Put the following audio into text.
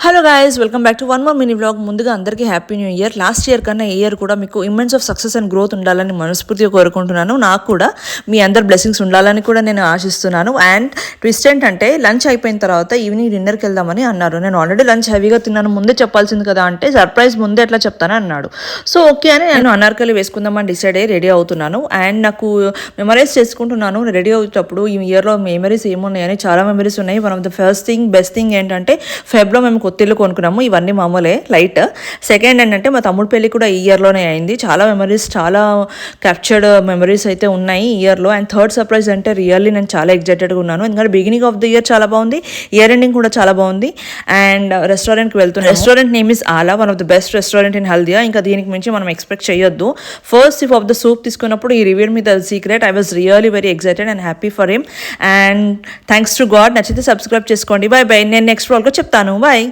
Hello guys, welcome back to one more mini vlog. ముందుగా అందరికీ happy new year. Last year కన్నా ఈ year కూడా మీకు immense of success and growth ఉండాలని మనస్ఫూర్తిగా కోరుకుంటున్నాను. నాకు కూడా మీ అందరి బ్లెస్సింగ్స్ ఉండాలని కూడా నేను ఆశిస్తున్నాను. అండ్ ట్విస్ట్ ఏంటంటే లంచ్ అయిపోయిన తర్వాత ఈవినింగ్ డిన్నర్కి వెళ్దామని అన్నారు. నేను ఆల్రెడీ లంచ్ హెవీగా తిన్నాను, ముందే చెప్పాల్సింది కదా అంటే సర్ప్రైజ్ ముందే ఎట్లా చెప్తాను అన్నాడు. సో ఓకే అని నేను అనార్కలి వేసుకుందామని డిసైడ్ అయ్యి రెడీ అవుతున్నాను. అండ్ నాకు మెమరైజ్ చేసుకుంటున్నాను రెడీ అవుతేటప్పుడు ఈ ఇయర్లో మెమరీస్ ఏమున్నాయని. చాలా మెమరీస్ ఉన్నాయి. One of the first thing best thing ఏంటంటే ఫెబ్లో మేము కొత్తిల్లు కొనుక్కున్నాము. ఇవన్నీ మామూలే లైట్. సెకండ్ ఏంటంటే మా తమ్ముడు పెళ్లి కూడా ఈ ఇయర్లోనే అయింది. చాలా మెమరీస్, చాలా క్యాప్చర్డ్ మెమరీస్ అయితే ఉన్నాయి ఈ ఇయర్లో. అండ్ థర్డ్ సర్ప్రైజ్ అంటే రియల్లీ నేను చాలా ఎగ్జైటెడ్గా ఉన్నాను. ఎందుకంటే బిగినింగ్ ఆఫ్ ద ఇయర్ చాలా బాగుంది, ఇయర్ ఎండింగ్ కూడా చాలా బాగుంది. అండ్ రెస్టారెంట్కి వెళ్తున్నాను. Restaurant name is Aala, one of the best restaurant in Haldia. ఇంకా దీనికి మించి మనం ఎక్స్పెక్ట్ చేయొద్దు. First sip of the soup తీసుకున్నప్పుడు ఈ రివ్యూ మీద సీక్రెట్. I was really very excited and happy for him. And thanks to God. నచ్చితే సబ్స్క్రైబ్ చేసుకోండి. Bye bye. నేను నెక్స్ట్ వ్లాగ్లో చెప్తాను. బాయ్.